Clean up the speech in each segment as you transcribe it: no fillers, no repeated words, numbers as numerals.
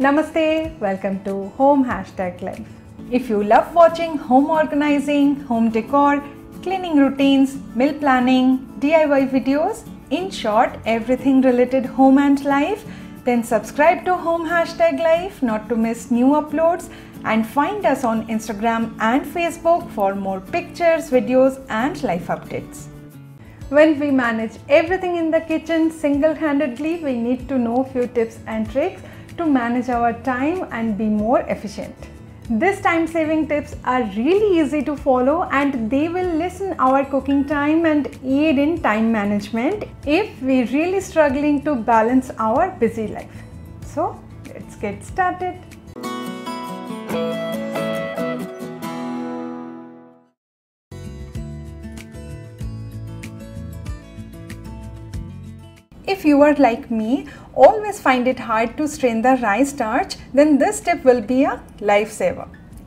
Namaste, welcome to Home #Life. If you love watching home organizing, home decor, cleaning routines, meal planning, DIY videos, in short, everything related home and life, then subscribe to Home #Life not to miss new uploads and find us on Instagram and Facebook for more pictures, videos and life updates. When we manage everything in the kitchen single-handedly, we need to know few tips and tricks to manage our time and be more efficient. These time-saving tips are really easy to follow and they will lessen our cooking time and aid in time management if we really struggling to balance our busy life. So let's get started. If you are like me, always find it hard to strain the rice starch, then this tip will be a lifesaver.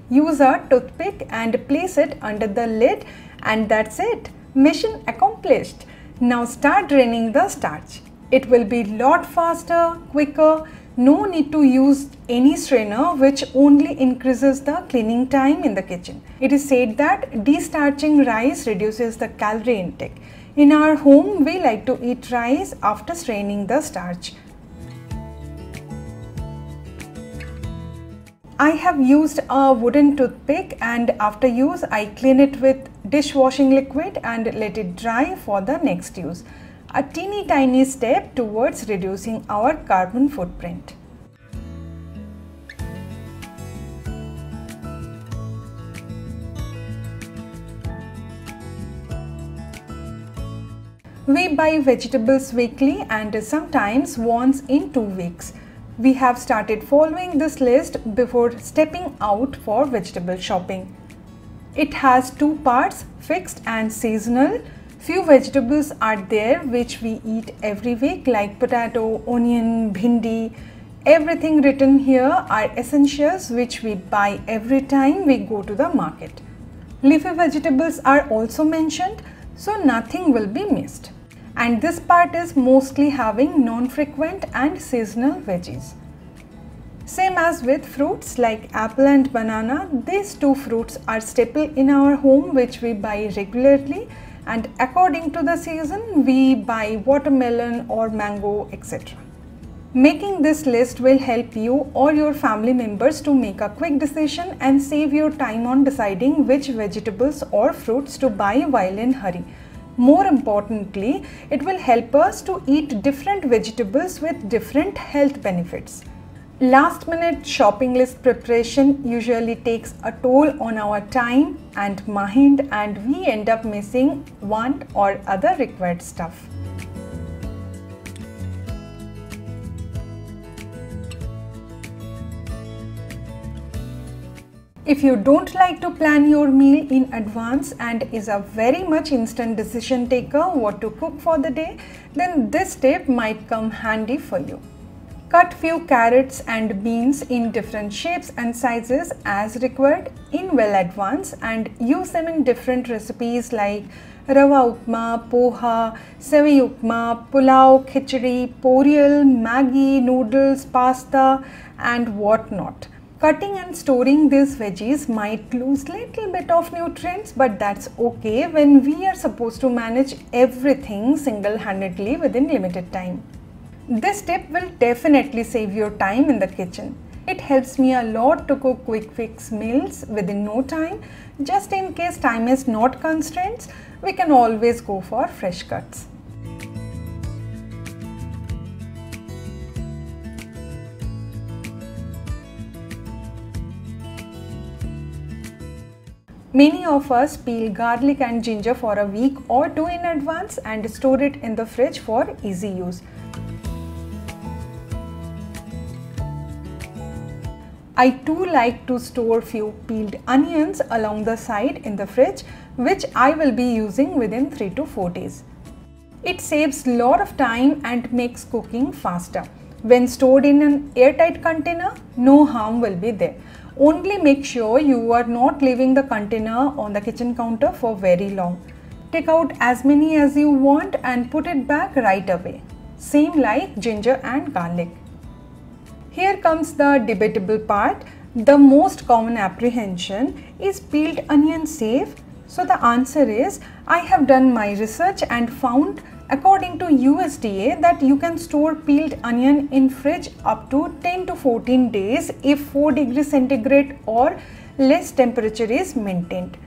Use a toothpick and place it under the lid and that's it. Mission accomplished. Now start draining the starch. It will be lot faster, quicker. No need to use any strainer which only increases the cleaning time in the kitchen. It is said that destarching rice reduces the calorie intake. In our home, we like to eat rice after straining the starch. I have used a wooden toothpick and after use, I clean it with dishwashing liquid and let it dry for the next use. A teeny tiny step towards reducing our carbon footprint. We buy vegetables weekly and sometimes once in 2 weeks. We have started following this list before stepping out for vegetable shopping. It has 2 parts, fixed and seasonal. Few vegetables are there which we eat every week like potato, onion, bhindi. Everything written here are essentials which we buy every time we go to the market. Leafy vegetables are also mentioned, so nothing will be missed. And this part is mostly having non-frequent and seasonal veggies. Same as with fruits like apple and banana, these 2 fruits are staple in our home which we buy regularly, and according to the season we buy watermelon or mango, etc. Making this list will help you or your family members to make a quick decision and save your time on deciding which vegetables or fruits to buy while in hurry. More importantly, it will help us to eat different vegetables with different health benefits. Last minute shopping list preparation usually takes a toll on our time and mind and we end up missing one or other required stuff. If you don't like to plan your meal in advance and is a very much instant decision taker what to cook for the day, then this tip might come handy for you. Cut few carrots and beans in different shapes and sizes as required in well advance and use them in different recipes like rava upma, poha, sevi upma, pulao, khichdi, poriyal, maggi, noodles, pasta and whatnot. Cutting and storing these veggies might lose little bit of nutrients, but that's okay when we are supposed to manage everything single-handedly within limited time. This tip will definitely save your time in the kitchen. It helps me a lot to cook quick fix meals within no time. Just in case time is not constraints, we can always go for fresh cuts. Many of us peel garlic and ginger for a week or 2 in advance and store it in the fridge for easy use. I too like to store few peeled onions along the side in the fridge, which I will be using within 3 to 4 days. It saves lot of time and makes cooking faster. When stored in an airtight container, no harm will be there. Only make sure you are not leaving the container on the kitchen counter for very long. Take out as many as you want and put it back right away. Same like ginger and garlic. Here comes the debatable part. The most common apprehension is peeled onion safe? So the answer is, I have done my research and found according to USDA that you can store peeled onion in fridge up to 10 to 14 days if 4 degrees centigrade or less temperature is maintained.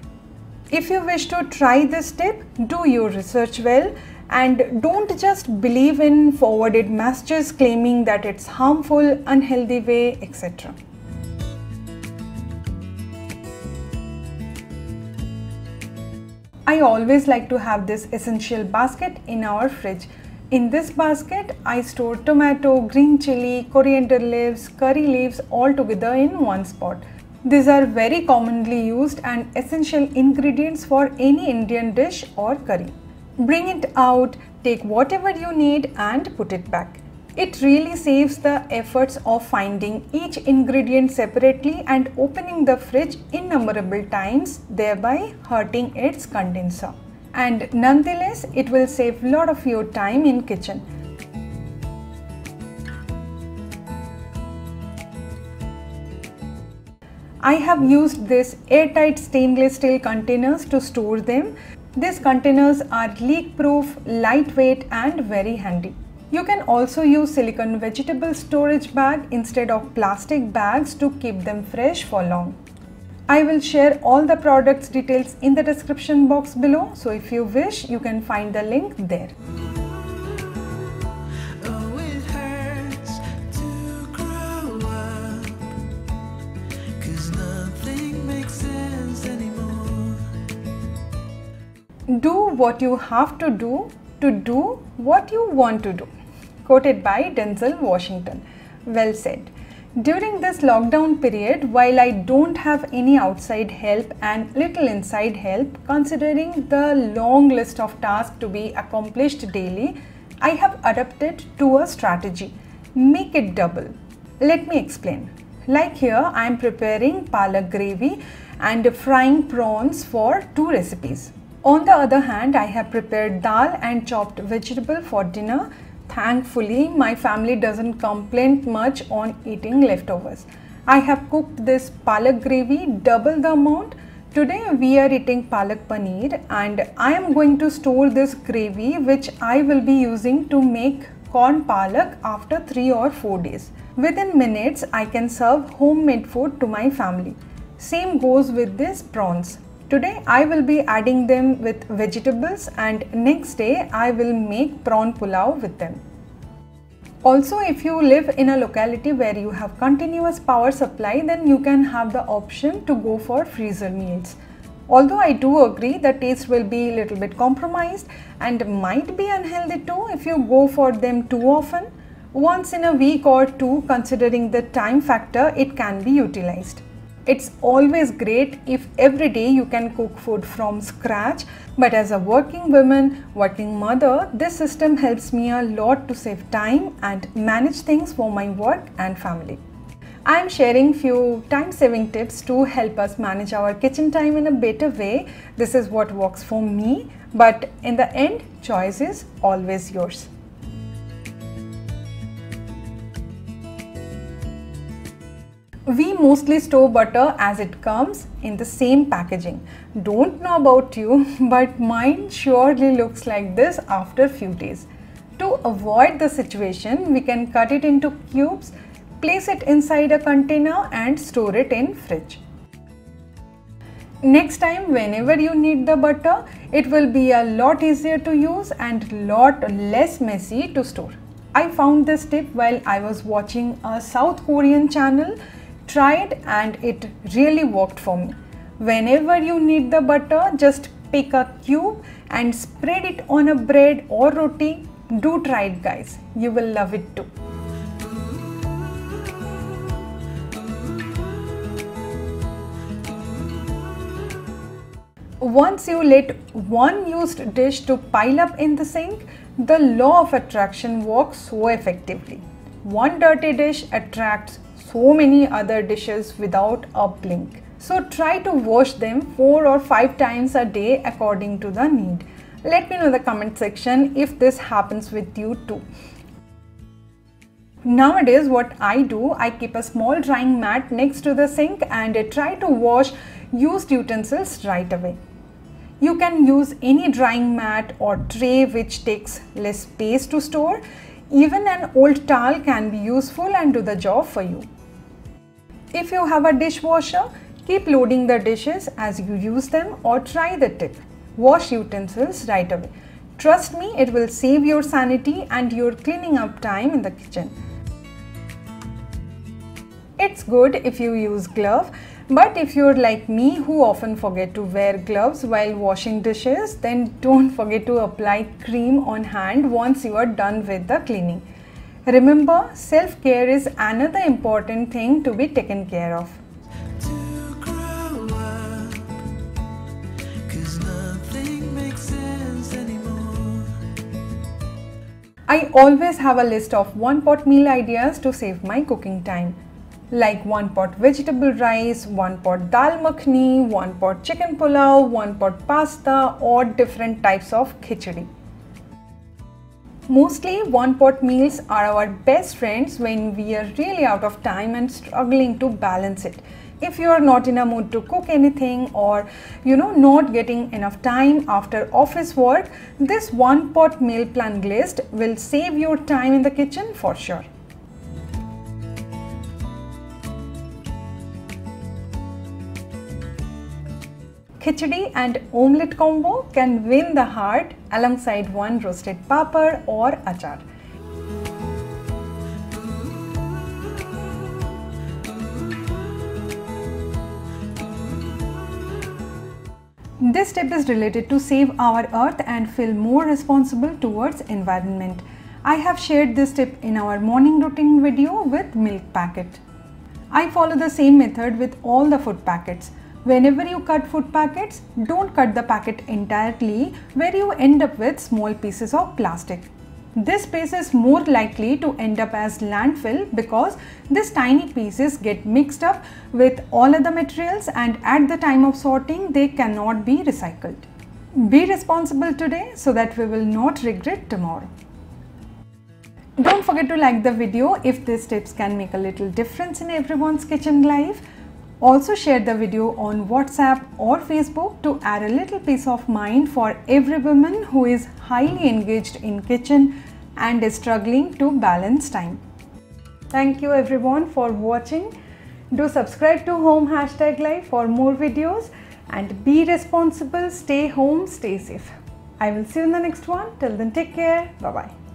If you wish to try this tip, do your research well and don't just believe in forwarded messages claiming that it's harmful, unhealthy way, etc. I always like to have this essential basket in our fridge. In this basket, I store tomato, green chili, coriander leaves, curry leaves all together in one spot. These are very commonly used and essential ingredients for any Indian dish or curry. Bring it out, take whatever you need and put it back. It really saves the efforts of finding each ingredient separately and opening the fridge innumerable times, thereby hurting its condenser. And nonetheless, it will save a lot of your time in kitchen. I have used this airtight stainless steel containers to store them. These containers are leak proof, lightweight and very handy. You can also use silicone vegetable storage bag instead of plastic bags to keep them fresh for long. I will share all the products details in the description box below, so if you wish, you can find the link there. Do what you have to do what you want to do. Quoted by Denzel Washington. Well said. During this lockdown period, while I don't have any outside help and little inside help, considering the long list of tasks to be accomplished daily, I have adapted to a strategy. Make it double. Let me explain. Like here, I am preparing palak gravy and frying prawns for 2 recipes. On the other hand, I have prepared dal and chopped vegetable for dinner. Thankfully, my family doesn't complain much on eating leftovers. I have cooked this palak gravy double the amount. Today we are eating palak paneer and I am going to store this gravy which I will be using to make corn palak after 3 or 4 days. Within minutes, I can serve homemade food to my family. Same goes with these prawns. Today I will be adding them with vegetables and next day I will make prawn pulao with them. Also, if you live in a locality where you have continuous power supply, then you can have the option to go for freezer meals. Although I do agree the taste will be a little bit compromised and might be unhealthy too if you go for them too often. Once in a week or two, considering the time factor, it can be utilized. It's always great if every day you can cook food from scratch, but as a working woman, working mother, this system helps me a lot to save time and manage things for my work and family. I am sharing few time-saving tips to help us manage our kitchen time in a better way. This is what works for me, but in the end, choice is always yours. We mostly store butter as it comes in the same packaging. Don't know about you, but mine surely looks like this after a few days. To avoid the situation, we can cut it into cubes, place it inside a container and store it in fridge. Next time, whenever you need the butter, it will be a lot easier to use and lot less messy to store. I found this tip while I was watching a South Korean channel. Tried and it really worked for me. Whenever you need the butter, just pick a cube and spread it on a bread or roti. Do try it, guys. You will love it too. Once you let one used dish to pile up in the sink, the law of attraction works so effectively. One dirty dish attracts so many other dishes without a blink. So try to wash them 4 or 5 times a day according to the need. Let me know in the comment section if this happens with you too. Nowadays what I do, I keep a small drying mat next to the sink and I try to wash used utensils right away. You can use any drying mat or tray which takes less space to store. Even an old towel can be useful and do the job for you. If you have a dishwasher, keep loading the dishes as you use them or try the tip. Wash utensils right away. Trust me, it will save your sanity and your cleaning up time in the kitchen. It's good if you use glove, but if you're like me who often forget to wear gloves while washing dishes, then don't forget to apply cream on hand once you are done with the cleaning. Remember, self-care is another important thing to be taken care of. I always have a list of one-pot meal ideas to save my cooking time. Like one-pot vegetable rice, one-pot dal makhani, one-pot chicken pulao, one-pot pasta or different types of khichdi. Mostly one-pot meals are our best friends when we are really out of time and struggling to balance it. If you are not in a mood to cook anything or not getting enough time after office work, this one-pot meal plan list will save your time in the kitchen for sure. Khichdi and omelette combo can win the heart alongside one roasted papad or achar. This tip is related to save our earth and feel more responsible towards environment. I have shared this tip in our morning routine video with milk packet. I follow the same method with all the food packets. Whenever you cut food packets, don't cut the packet entirely where you end up with small pieces of plastic. This space is more likely to end up as landfill because these tiny pieces get mixed up with all other materials and at the time of sorting they cannot be recycled. Be responsible today so that we will not regret tomorrow. Don't forget to like the video if these tips can make a little difference in everyone's kitchen life. Also share the video on WhatsApp or Facebook to add a little peace of mind for every woman who is highly engaged in kitchen and is struggling to balance time. Thank you everyone for watching. Do subscribe to Home #Life for more videos and be responsible, stay home, stay safe. I will see you in the next one. Till then, take care. Bye-bye.